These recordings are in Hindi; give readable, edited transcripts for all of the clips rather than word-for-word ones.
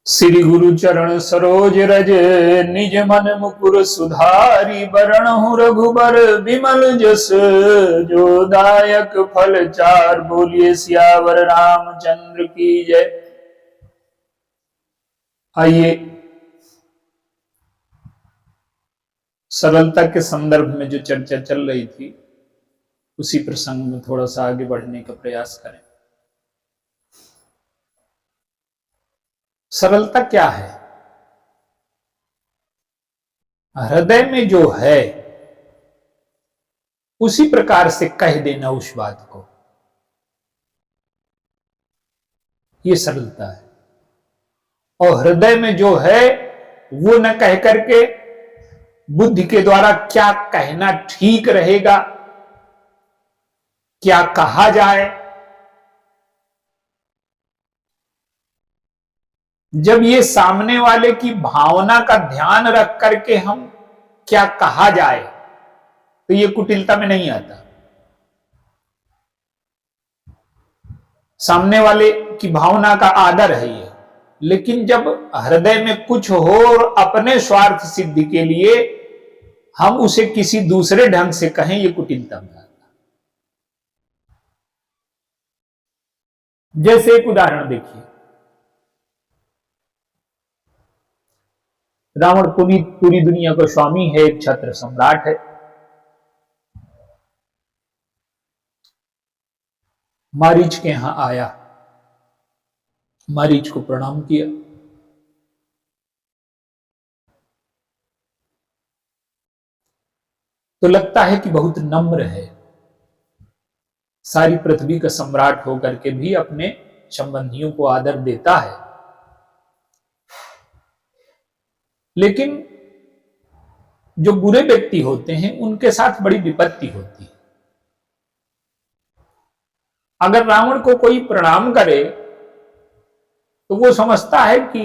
श्री गुरु चरण सरोज रज निज मन मुकुर सुधारी बरनहु रघुबर विमल जस जो दायक फल चार। बोलिए सियावर रामचंद्र की जय। आइए सरलता के संदर्भ में जो चर्चा चल रही थी उसी प्रसंग में थोड़ा सा आगे बढ़ने का प्रयास करें। सरलता क्या है? हृदय में जो है उसी प्रकार से कह देना उस बात को, ये सरलता है। और हृदय में जो है वो न कह करके बुद्धि के द्वारा क्या कहना ठीक रहेगा, क्या कहा जाए, जब ये सामने वाले की भावना का ध्यान रख करके हम क्या कहा जाए तो ये कुटिलता में नहीं आता। सामने वाले की भावना का आदर है ये, लेकिन जब हृदय में कुछ हो और अपने स्वार्थ सिद्धि के लिए हम उसे किसी दूसरे ढंग से कहें, ये कुटिलता में आता। जैसे एक उदाहरण देखिए, रावण पूरी दुनिया का स्वामी है, एक छत्र सम्राट है। मारीच के यहां आया, मारीच को प्रणाम किया। तो लगता है कि बहुत नम्र है, सारी पृथ्वी का सम्राट होकर के भी अपने संबंधियों को आदर देता है। लेकिन जो बुरे व्यक्ति होते हैं उनके साथ बड़ी विपत्ति होती है। अगर रावण को कोई प्रणाम करे तो वो समझता है कि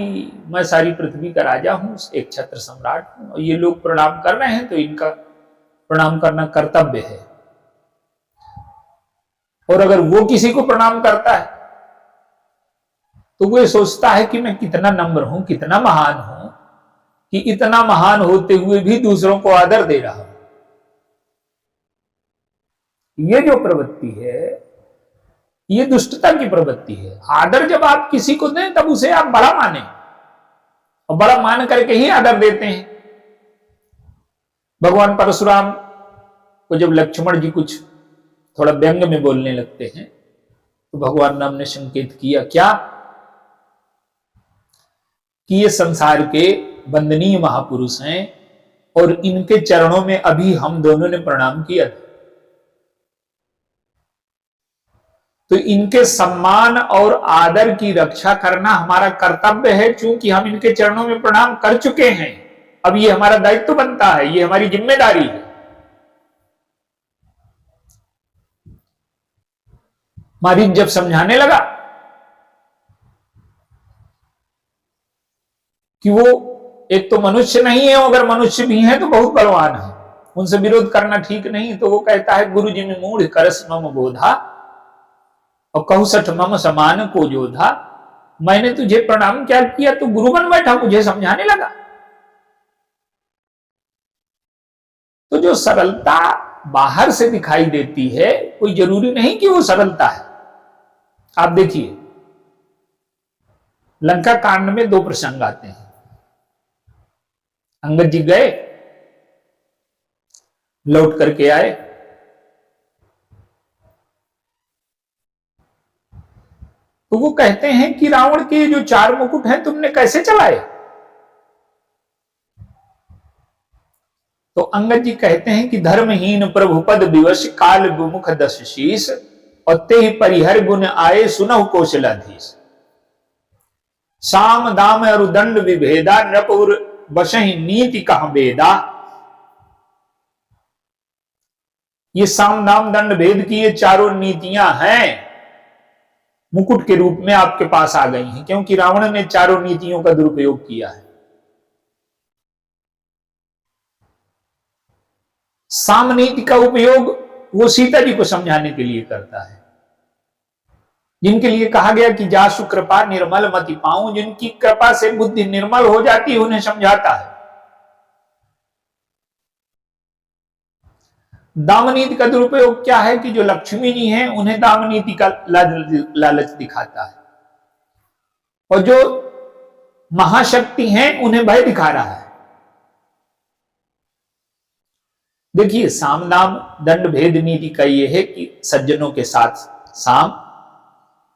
मैं सारी पृथ्वी का राजा हूं, एक छत्र सम्राट हूं, और ये लोग प्रणाम कर रहे हैं तो इनका प्रणाम करना कर्तव्य है। और अगर वो किसी को प्रणाम करता है तो वो सोचता है कि मैं कितना नम्र हूं, कितना महान हूं, कि इतना महान होते हुए भी दूसरों को आदर दे रहा हूं। ये जो प्रवृत्ति है ये दुष्टता की प्रवृत्ति है। आदर जब आप किसी को दें तब उसे आप बड़ा माने, और बड़ा मान करके ही आदर देते हैं। भगवान परशुराम को जब लक्ष्मण जी कुछ थोड़ा व्यंग में बोलने लगते हैं तो भगवान राम ने संकेत किया क्या, कि ये संसार के वंदनीय महापुरुष हैं और इनके चरणों में अभी हम दोनों ने प्रणाम किया था, तो इनके सम्मान और आदर की रक्षा करना हमारा कर्तव्य है। चूंकि हम इनके चरणों में प्रणाम कर चुके हैं, अब ये हमारा दायित्व बनता है, ये हमारी जिम्मेदारी है। मारीच जब समझाने लगा कि वो एक तो मनुष्य नहीं है, अगर मनुष्य भी है तो बहुत बलवान है, उनसे विरोध करना ठीक नहीं, तो वो कहता है गुरु जी में मूढ़ करस मम बोधा और कहु सठ मम समान को जोधा। मैंने तुझे प्रणाम क्या किया, तू गुरु बन बैठा, मुझे समझाने लगा। तो जो सरलता बाहर से दिखाई देती है कोई जरूरी नहीं कि वो सरलता है। आप देखिए लंका कांड में दो प्रसंग आते हैं। अंगद जी गए, लौट करके आए, तो वो कहते हैं कि रावण के जो 4 मुकुट हैं तुमने कैसे चलाए? तो अंगद जी कहते हैं कि धर्महीन प्रभुपद विवश काल विमुख 10 शीश, और ते परिहर गुण आए सुनहु कौशलाधीश। साम दाम अरुदंड विभेदा नपुर बसहि नीति कहां बेदा। ये साम दाम दंड भेद की ये चारों नीतियां हैं, मुकुट के रूप में आपके पास आ गई हैं, क्योंकि रावण ने चारों नीतियों का दुरुपयोग किया है। साम नीति का उपयोग वो सीता जी को समझाने के लिए करता है, जिनके लिए कहा गया कि जासु कृपा निर्मल मति पाऊं, जिनकी कृपा से बुद्धि निर्मल हो जाती है, उन्हें समझाता है। दामनीति का दुरुपयोग क्या है कि जो लक्ष्मी जी हैं उन्हें दामनीति का लालच दिखाता है, और जो महाशक्ति हैं उन्हें भय दिखा रहा है। देखिए, साम दाम दंड भेद नीति का यह है कि सज्जनों के साथ साम,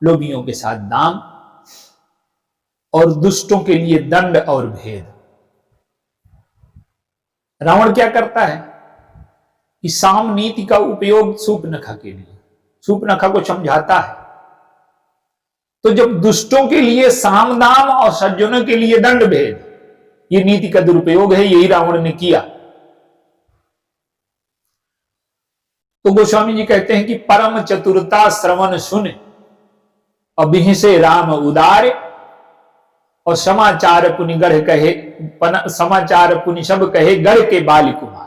लोभियों के साथ दाम, और दुष्टों के लिए दंड और भेद। रावण क्या करता है कि साम नीति का उपयोग शूर्पणखा के लिए, शूर्पणखा को समझाता है। तो जब दुष्टों के लिए साम दाम और सज्जनों के लिए दंड भेद, ये नीति का दुरुपयोग है, यही रावण ने किया। तो गोस्वामी जी कहते हैं कि परम चतुरता श्रवण सुन, अभिहिसे राम उदार, और समाचार पुनि गढ़ कहे, समाचार पुनि सब कहे गढ़ के बाली कुमार।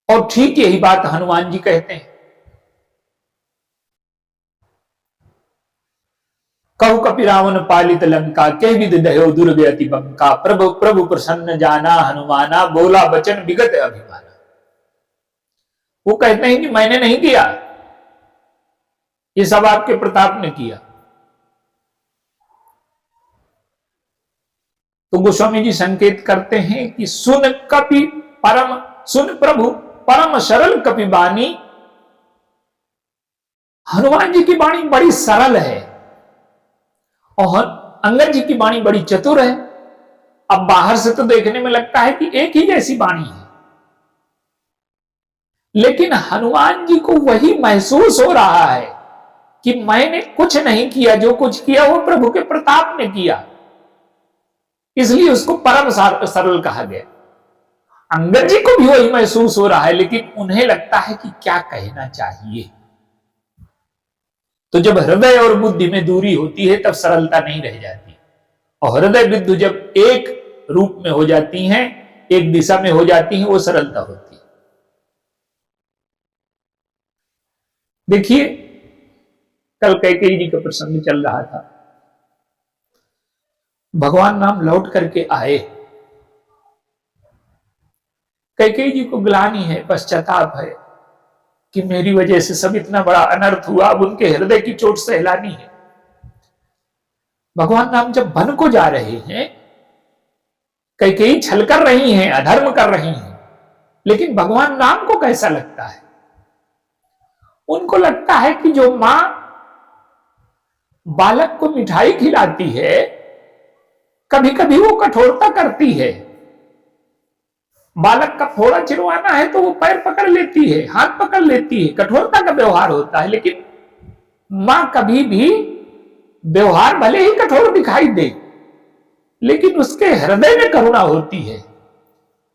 और ठीक यही बात हनुमान जी कहते हैं। कहु कपि रावण पालित लंका, कह विद दयो दुर्ग अति बंका, प्रभु प्रभु प्रसन्न जाना हनुमाना, बोला बचन विगत अभिमाना। वो कहते हैं कि मैंने नहीं किया, ये सब आपके प्रताप ने किया। तो गोस्वामी जी संकेत करते हैं कि सुन कपि परम, सुन प्रभु परम सरल कपि बानी। हनुमान जी की वाणी बड़ी सरल है और अंगद जी की वाणी बड़ी चतुर है। अब बाहर से तो देखने में लगता है कि एक ही जैसी वाणी है, लेकिन हनुमान जी को वही महसूस हो रहा है कि मैंने कुछ नहीं किया, जो कुछ किया वो प्रभु के प्रताप ने किया, इसलिए उसको परम सरल कहा गया। अंगद जी को भी वही महसूस हो रहा है, लेकिन उन्हें लगता है कि क्या कहना चाहिए। तो जब हृदय और बुद्धि में दूरी होती है तब सरलता नहीं रह जाती, और हृदय बुद्धि जब एक रूप में हो जाती हैं, एक दिशा में हो जाती हैं, वो सरलता होती है। देखिए, कल कैकेयी जी का प्रसंग चल रहा था। भगवान राम लौट करके आए, कैकेयी जी को ग्लानि है, पश्चाताप है कि मेरी वजह से सब इतना बड़ा अनर्थ हुआ। अब उनके हृदय की चोट सहलानी है। भगवान राम जब वन को जा रहे हैं, कैकेयी छल कर रही हैं, अधर्म कर रही हैं, लेकिन भगवान राम को कैसा लगता है? उनको लगता है कि जो मां बालक को मिठाई खिलाती है, कभी कभी वो कठोरता करती है। बालक का फोड़ा चिरवाना है तो वो पैर पकड़ लेती है, हाथ पकड़ लेती है, कठोरता का व्यवहार होता है। लेकिन मां कभी भी व्यवहार भले ही कठोर दिखाई दे, लेकिन उसके हृदय में करुणा होती है।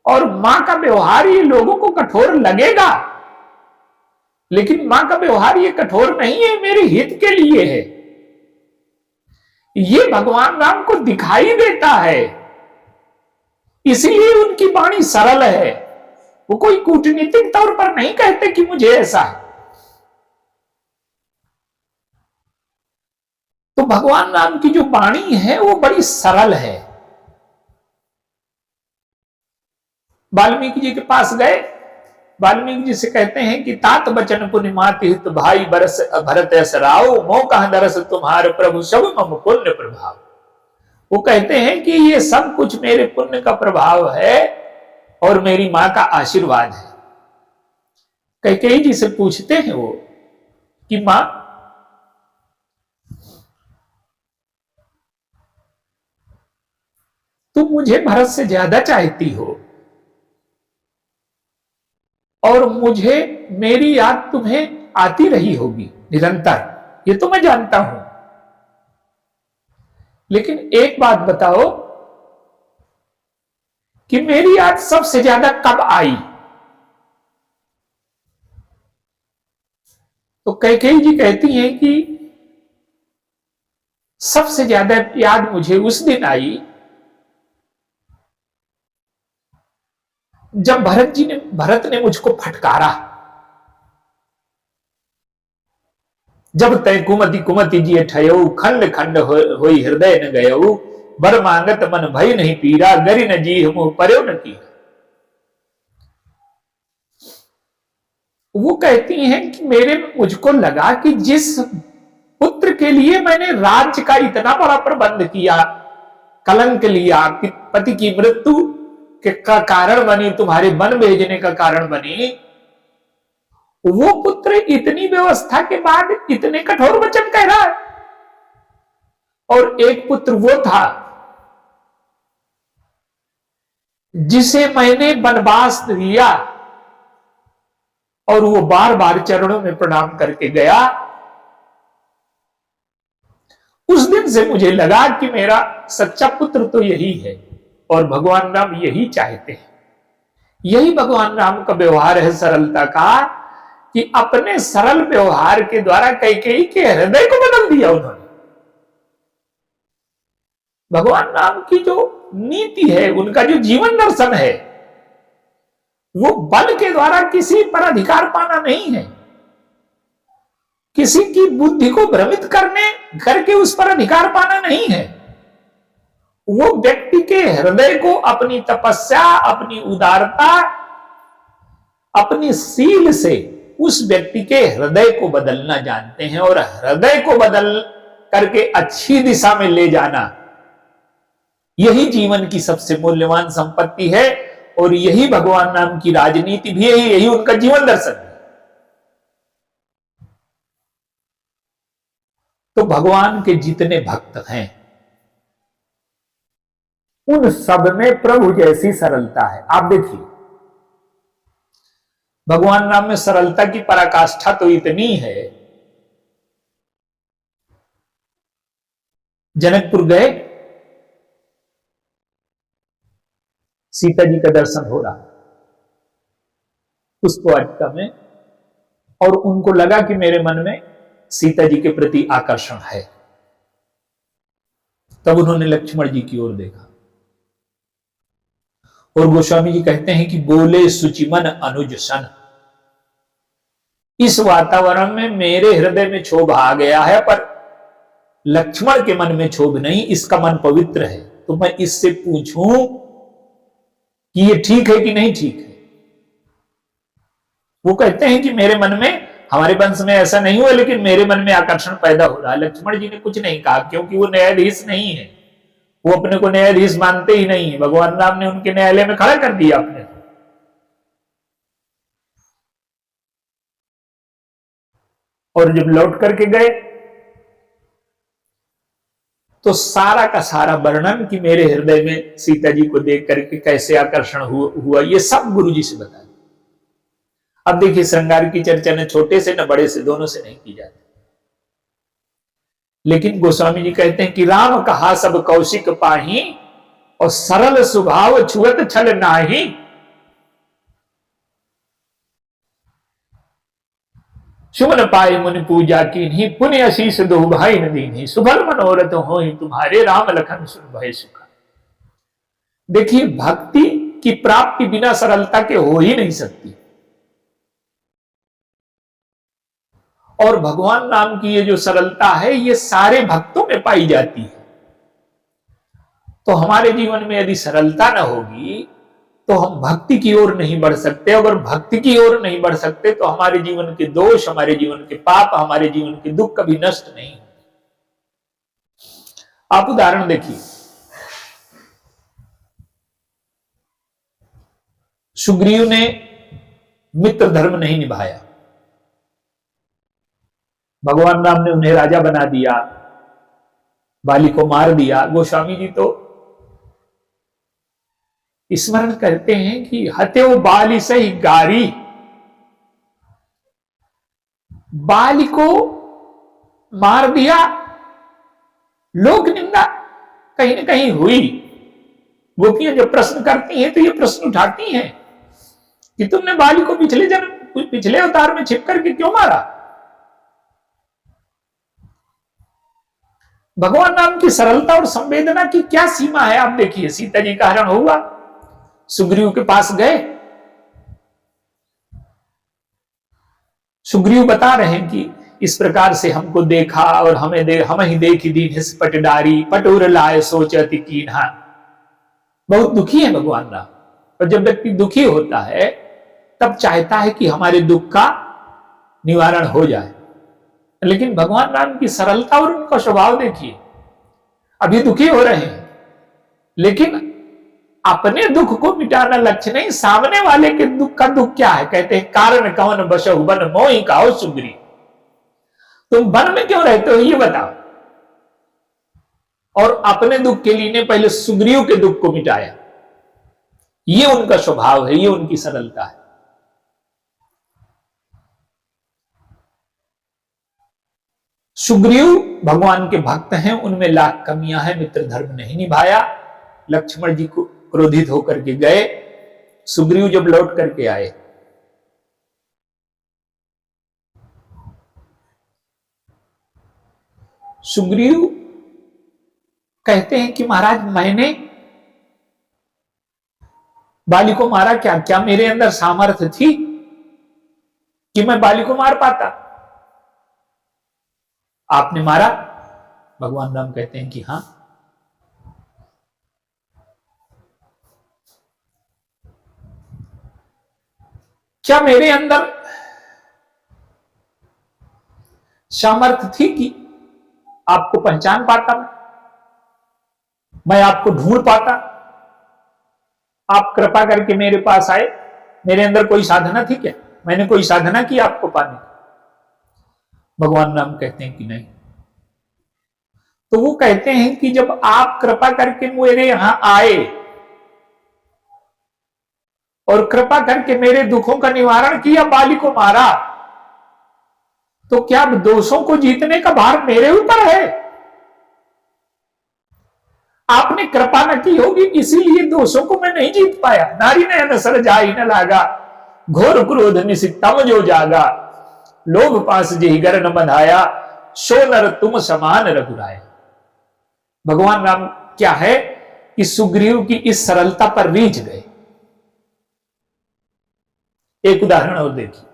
और मां का व्यवहार ये लोगों को कठोर लगेगा, लेकिन मां का व्यवहार ये कठोर नहीं है, मेरे हित के लिए है, ये भगवान राम को दिखाई देता है। इसलिए उनकी वाणी सरल है। वो कोई कूटनीतिक तौर पर नहीं कहते कि मुझे ऐसा है। तो भगवान राम की जो वाणी है वो बड़ी सरल है। वाल्मीकि जी के पास गए, वाल्मीकि जी से कहते हैं कि तात बचन पुण्य माति हित भाई बरस भरत असराओ, मोह कहां दरस तुम्हारे प्रभु सब मम पुण्य प्रभाव। वो कहते हैं कि ये सब कुछ मेरे पुण्य का प्रभाव है और मेरी मां का आशीर्वाद है। कैकेयी जी से पूछते हैं वो कि मां, तुम मुझे भरत से ज्यादा चाहती हो और मुझे मेरी याद तुम्हें आती रही होगी निरंतर, ये तो मैं जानता हूं, लेकिन एक बात बताओ कि मेरी याद सबसे ज्यादा कब आई? तो कैकेयी जी कहती हैं कि सबसे ज्यादा याद मुझे उस दिन आई जब भरत ने मुझको फटकारा। जब तय कुमति कुमति जिय ठयऊ, खंड खंड होई हृदय न गयऊ, बर मांगत मन भई नहीं पीरा, गरि न जी मुँह पर्यो न की। वो कहती हैं कि मुझको लगा कि जिस पुत्र के लिए मैंने राज्य का इतना बड़ा प्रबंध किया, कलंक लिया, पति की मृत्यु का कारण बनी, तुम्हारे वन भेजने का कारण बनी, वो पुत्र इतनी व्यवस्था के बाद इतने कठोर वचन कह रहा है। और एक पुत्र वो था जिसे मैंने वनवास दिया और वो बार बार चरणों में प्रणाम करके गया। उस दिन से मुझे लगा कि मेरा सच्चा पुत्र तो यही है, और भगवान राम यही चाहते हैं। यही भगवान राम का व्यवहार है सरलता का, कि अपने सरल व्यवहार के द्वारा कैकेयी के हृदय को बदल दिया उन्होंने। भगवान राम की जो नीति है, उनका जो जीवन दर्शन है, वो बल के द्वारा किसी पर अधिकार पाना नहीं है, किसी की बुद्धि को भ्रमित करके उस पर अधिकार पाना नहीं है। वो व्यक्ति के हृदय को अपनी तपस्या, अपनी उदारता, अपनी सील से उस व्यक्ति के हृदय को बदलना जानते हैं, और हृदय को बदल करके अच्छी दिशा में ले जाना, यही जीवन की सबसे मूल्यवान संपत्ति है। और यही भगवान राम की राजनीति भी है, यही उनका जीवन दर्शन है। तो भगवान के जितने भक्त हैं, उन सब में प्रभु जैसी सरलता है। आप देखिए, भगवान राम में सरलता की पराकाष्ठा तो इतनी है, जनकपुर गए, सीता जी का दर्शन हो रहा पुष्पवाटिका में, और उनको लगा कि मेरे मन में सीता जी के प्रति आकर्षण है। तब उन्होंने लक्ष्मण जी की ओर देखा, और गोस्वामी जी कहते हैं कि बोले सुचिमन अनुज सन, इस वातावरण में मेरे हृदय में क्षोभ आ गया है, पर लक्ष्मण के मन में क्षोभ नहीं, इसका मन पवित्र है, तो मैं इससे पूछूं कि ये ठीक है कि नहीं ठीक है। वो कहते हैं कि मेरे मन में, हमारे वंश में ऐसा नहीं हुआ, लेकिन मेरे मन में आकर्षण पैदा हो रहा है। लक्ष्मण जी ने कुछ नहीं कहा, क्योंकि वो न्यायाधीश नहीं है, वो अपने को न्यायाधीश मानते ही नहीं है। भगवान राम ने उनके न्यायालय में खड़ा कर दिया अपने। और जब लौट करके गए तो सारा का सारा वर्णन कि मेरे हृदय में सीता जी को देख करके कैसे आकर्षण हुआ, ये सब गुरु जी से बताया। अब देखिए, श्रृंगार की चर्चा न छोटे से न बड़े से, दोनों से नहीं की जाती, लेकिन गोस्वामी जी कहते हैं कि राम कहा सब कौशिक पाही, और सरल स्वभाव छुअत छल नाही। सुमन पाए मुनि पूजा कीन्ही, पुण्य आशीष दो भाई न दीन्ही, सुभल मनोरथ होई तुम्हारे, राम लखन सुन भय सुख। देखिए, भक्ति की प्राप्ति बिना सरलता के हो ही नहीं सकती, और भगवान राम की ये जो सरलता है, ये सारे भक्तों में पाई जाती है। तो हमारे जीवन में यदि सरलता ना होगी तो हम भक्ति की ओर नहीं बढ़ सकते। अगर भक्ति की ओर नहीं बढ़ सकते तो हमारे जीवन के दोष, हमारे जीवन के पाप, हमारे जीवन के दुख कभी नष्ट नहीं होते। आप उदाहरण देखिए, सुग्रीव ने मित्र धर्म नहीं निभाया, भगवान राम ने उन्हें राजा बना दिया, बाली को मार दिया। गोस्वामी जी तो स्मरण करते हैं कि हत्यो बाली सही गारी, बाली को मार दिया, लोक निंदा कहीं न कहीं हुई। गोपियां जब प्रश्न करती हैं तो ये प्रश्न उठाती हैं कि तुमने बाली को पिछले अवतार में छिप करके क्यों मारा। भगवान राम की सरलता और संवेदना की क्या सीमा है। आप देखिए, सीता जी का हरण हुआ, सुग्रीव के पास गए, सुग्रीव बता रहे हैं कि इस प्रकार से हमको देखा और हम ही देखी दीन पटडारी पटोर लाए सोचती कीन्हा। बहुत दुखी है भगवान राम। और जब व्यक्ति दुखी होता है तब चाहता है कि हमारे दुख का निवारण हो जाए। लेकिन भगवान राम की सरलता और उनका स्वभाव देखिए, अभी दुखी हो रहे हैं लेकिन अपने दुख को मिटाना लक्ष्य नहीं, सामने वाले के दुख का दुख क्या है। कहते हैं कारण कवन बसहु बन मोहि कहो सुग्रीव। तुम वन में क्यों रहते हो ये बताओ। और अपने दुख के लिए पहले सुग्रीव के दुख को मिटाया। ये उनका स्वभाव है, ये उनकी सरलता है। सुग्रीव भगवान के भक्त हैं, उनमें लाख कमियां हैं। मित्र धर्म नहीं निभाया। लक्ष्मण जी को क्रोधित होकर के गए। सुग्रीव जब लौट करके आए, सुग्रीव कहते हैं कि महाराज मैंने बाली को मारा क्या? क्या मेरे अंदर सामर्थ्य थी कि मैं बाली को मार पाता? आपने मारा? भगवान राम कहते हैं कि हां। क्या मेरे अंदर सामर्थ्य थी कि आपको पहचान पाता, मैं आपको ढूंढ पाता, आप कृपा करके मेरे पास आए? मेरे अंदर कोई साधना थी क्या? मैंने कोई साधना की आपको पाने? भगवान राम कहते हैं कि नहीं। तो वो कहते हैं कि जब आप कृपा करके मेरे यहां आए और कृपा करके मेरे दुखों का निवारण किया, बाली को मारा, तो क्या दोषों को जीतने का भार मेरे ऊपर है? आपने कृपा न की होगी, इसीलिए दोषों को मैं नहीं जीत पाया। नारी ने नसर जाई न लागा, घोर क्रोध निसितम जो जागा, लोभ पास जेहि गर न बंधाया, सो नर तुम समान रघुराया। भगवान राम क्या है कि सुग्रीव की इस सरलता पर रीझ गए। एक उदाहरण और देखिए,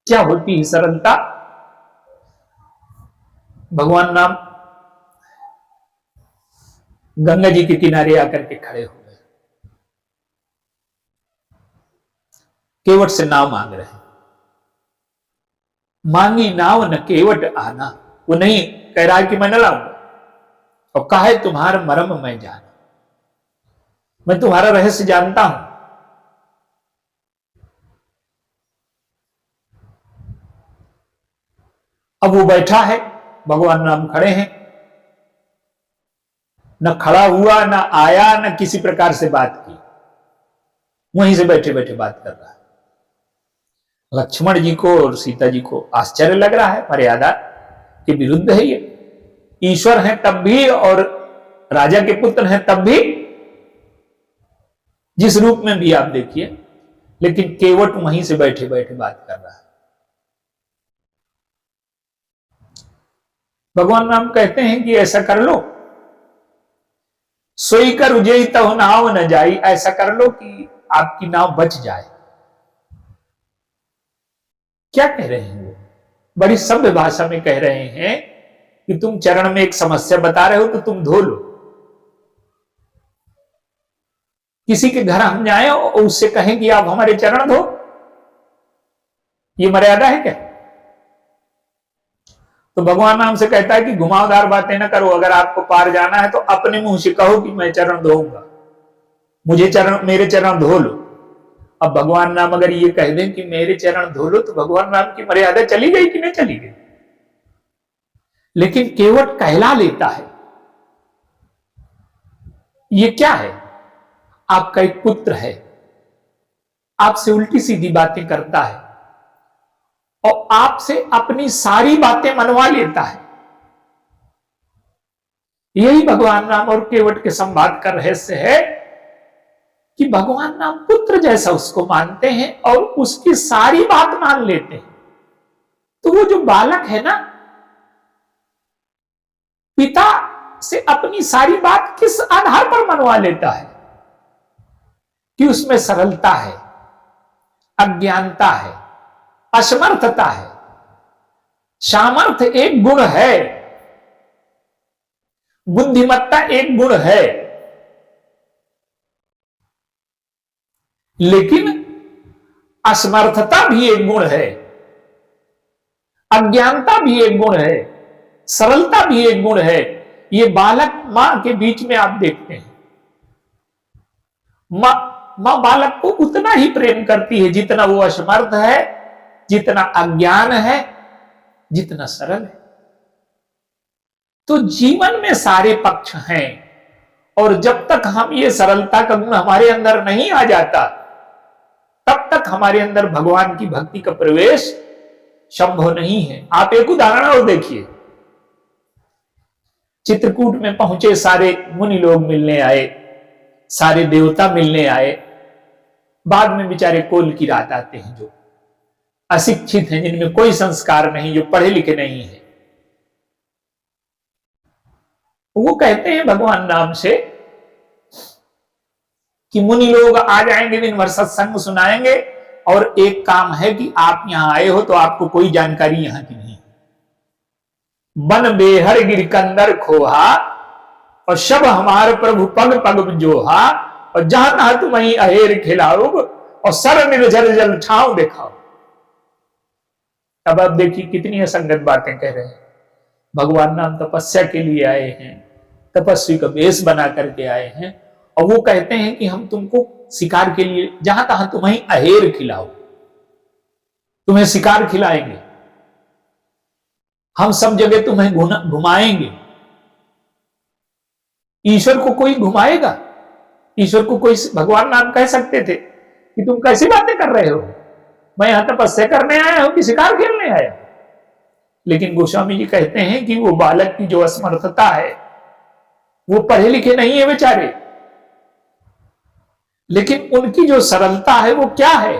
क्या होती है सरलता। भगवान राम गंगा जी के किनारे आकर के खड़े हो गए, केवट से नाव मांग रहे हैं। मांगी नाव न केवट आना, वो नहीं कह रहा है कि मैं न लाऊंगा, और कहा है तुम्हारा मर्म मैं जाना, मैं तुम्हारा रहस्य जानता हूं। अब वो बैठा है, भगवान राम खड़े हैं, न खड़ा हुआ, न आया, न किसी प्रकार से बात की, वहीं से बैठे बैठे बात कर रहा है। लक्ष्मण जी को और सीता जी को आश्चर्य लग रहा है, मर्यादा के विरुद्ध है ये। ईश्वर है तब भी और राजा के पुत्र हैं तब भी, जिस रूप में भी आप देखिए, लेकिन केवट वहीं से बैठे बैठे बात कर रहा है। भगवान राम कहते हैं कि ऐसा कर लो, सोई कर उजई तह नाव न जाई, ऐसा कर लो कि आपकी नाव बच जाए। क्या कह रहे हैं वो? बड़ी सभ्य भाषा में कह रहे हैं कि तुम चरण में एक समस्या बता रहे हो तो तुम धो लो। किसी के घर हम जाएं और उससे कहें कि आप हमारे चरण धो, ये मर्यादा है क्या? तो भगवान राम से कहता है कि घुमावदार बातें ना करो, अगर आपको पार जाना है तो अपने मुंह से कहो कि मैं चरण धोऊंगा, मेरे चरण धो लो। अब भगवान राम अगर ये कह दें कि मेरे चरण धो लो, तो भगवान राम की मर्यादा चली गई कि नहीं चली गई? लेकिन केवट कहला लेता है, ये क्या है? आपका एक पुत्र है, आपसे उल्टी सीधी बातें करता है और आपसे अपनी सारी बातें मनवा लेता है। यही भगवान राम और केवट के संवाद का रहस्य है कि भगवान राम पुत्र जैसा उसको मानते हैं और उसकी सारी बात मान लेते हैं। तो वो जो बालक है ना, पिता से अपनी सारी बात किस आधार पर मनवा लेता है? कि उसमें सरलता है, अज्ञानता है, असमर्थता है। सामर्थ्य एक गुण है, बुद्धिमत्ता एक गुण है, लेकिन असमर्थता भी एक गुण है, अज्ञानता भी एक गुण है, सरलता भी एक गुण है। ये बालक मां के बीच में आप देखते हैं, मां बालक को उतना ही प्रेम करती है जितना वो असमर्थ है, जितना अज्ञान है, जितना सरल है। तो जीवन में सारे पक्ष हैं, और जब तक हम ये सरलता का गुण हमारे अंदर नहीं आ जाता, तब तक हमारे अंदर भगवान की भक्ति का प्रवेश संभव नहीं है। आप एक उदाहरण और देखिए, चित्रकूट में पहुंचे सारे मुनि लोग मिलने आए, सारे देवता मिलने आए। बाद में बेचारे कोल की रात आते हैं, जो अशिक्षित हैं, जिनमें कोई संस्कार नहीं, जो पढ़े लिखे नहीं है। वो कहते हैं भगवान नाम से कि मुनि लोग आ जाएंगे, दिन भर सत्संग सुनाएंगे, और एक काम है कि आप यहां आए हो तो आपको कोई जानकारी यहां की नहीं। बन बेहर गिर कंदर खोहा, और शब हमार प्रभु पग पग जोहा, और जहां तहां तुम वहीं अहेर खिलाओ, और सर निर्जर जल ठाव दिखाओ। अब आप देखिए कितनी असंगत बातें कह रहे हैं। भगवान नाम तपस्या के लिए आए हैं, तपस्वी का वेश बना करके आए हैं, और वो कहते हैं कि हम तुमको शिकार के लिए, जहां तहां तुम वहीं अहेर खिलाओ, तुम्हें शिकार खिलाएंगे, हम सब जगह तुम्हें घुमाएंगे। ईश्वर को कोई घुमाएगा? ईश्वर को कोई भगवान नाम कह सकते थे कि तुम कैसी बातें कर रहे हो, मैं यहां तपस्या करने आया हूं कि शिकार खेलने आया? लेकिन गोस्वामी जी कहते हैं कि वो बालक की जो असमर्थता है, वो पढ़े लिखे नहीं है बेचारे, लेकिन उनकी जो सरलता है वो क्या है?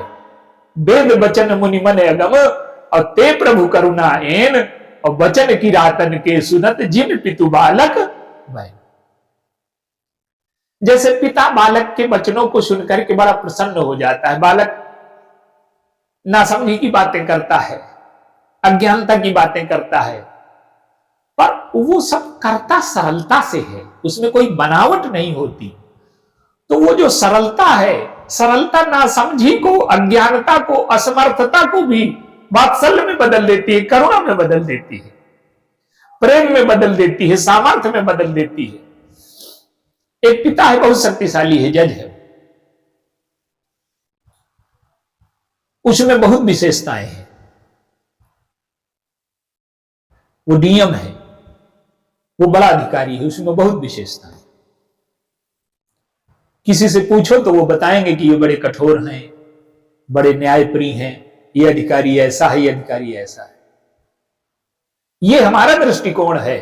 वेद वचन मुनि मन अगम, और ते प्रभु करुणा एन, और वचन की रातन के सुनत जिन पितु बालक भय। जैसे पिता बालक के वचनों को सुनकर के बड़ा प्रसन्न हो जाता है। बालक नासमझी की बातें करता है, अज्ञानता की बातें करता है, पर वो सब करता सरलता से है, उसमें कोई बनावट नहीं होती। तो वो जो सरलता है, सरलता नासमझी को, अज्ञानता को, असमर्थता को भी वात्सल्य में बदल देती है, करुणा में बदल देती है, प्रेम में बदल देती है, सामर्थ्य में बदल देती है। एक पिता है, बहुत शक्तिशाली है, जज है, उसमें बहुत विशेषताएं हैं। वो नियम है, वो बड़ा अधिकारी है, उसमें बहुत विशेषताएं। किसी से पूछो तो वो बताएंगे कि ये बड़े कठोर हैं, बड़े न्यायप्रिय हैं, ये अधिकारी ऐसा है, ये अधिकारी ऐसा है। ये हमारा दृष्टिकोण है।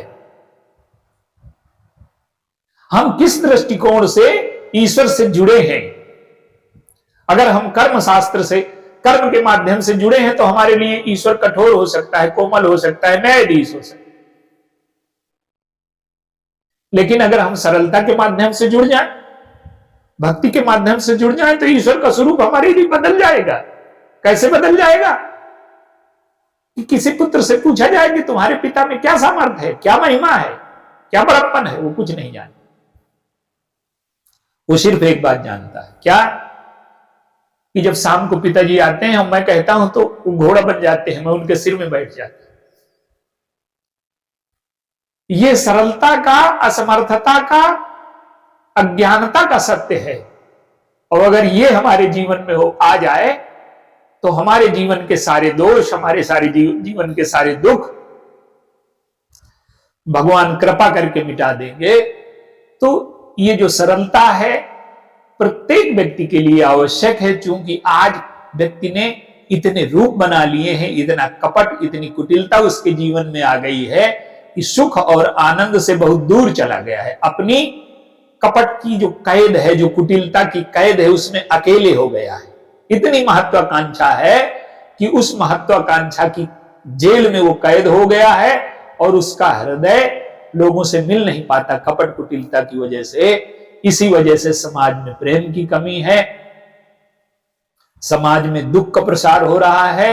हम किस दृष्टिकोण से ईश्वर से जुड़े हैं। अगर हम कर्म शास्त्र से, कर्म के माध्यम से जुड़े हैं, तो हमारे लिए ईश्वर कठोर हो सकता है, कोमल हो सकता है, न्यायाधीश हो सकता है। लेकिन अगर हम सरलता के माध्यम से जुड़ जाएं, भक्ति के माध्यम से जुड़ जाएं, तो ईश्वर का स्वरूप हमारे लिए बदल जाएगा। कैसे बदल जाएगा? कि किसी पुत्र से पूछा जाए कि तुम्हारे पिता में क्या सामर्थ्य है, क्या महिमा है, क्या बड़प्पन है, वो कुछ नहीं जानता। वो सिर्फ एक बात जानता है, क्या? कि जब शाम को पिताजी आते हैं और मैं कहता हूं तो वो घोड़ा बन जाते हैं, मैं उनके सिर में बैठ जाता हूं। ये सरलता का, असमर्थता का, अज्ञानता का सत्य है। और अगर ये हमारे जीवन में हो, आ जाए, तो हमारे जीवन के सारे दोष, हमारे सारे जीवन के सारे दुख भगवान कृपा करके मिटा देंगे। तो ये जो सरलता है प्रत्येक व्यक्ति के लिए आवश्यक है, क्योंकि आज व्यक्ति ने इतने रूप बना लिए हैं, इतना कपट, इतनी कुटिलता उसके जीवन में आ गई है कि सुख और आनंद से बहुत दूर चला गया है। अपनी कपट की जो कैद है, जो कुटिलता की कैद है, उसमें अकेले हो गया है। इतनी महत्वाकांक्षा है कि उस महत्वाकांक्षा की जेल में वो कैद हो गया है, और उसका हृदय लोगों से मिल नहीं पाता कपट कुटिलता की वजह से। इसी वजह से समाज में प्रेम की कमी है, समाज में दुख का प्रसार हो रहा है,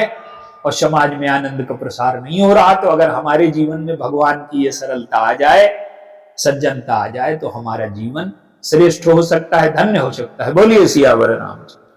और समाज में आनंद का प्रसार नहीं हो रहा, तो अगर हमारे जीवन में भगवान की ये सरलता आ जाए, सज्जनता आ जाए, तो हमारा जीवन श्रेष्ठ हो सकता है, धन्य हो सकता है। बोलिए सियावर रामचंद्र।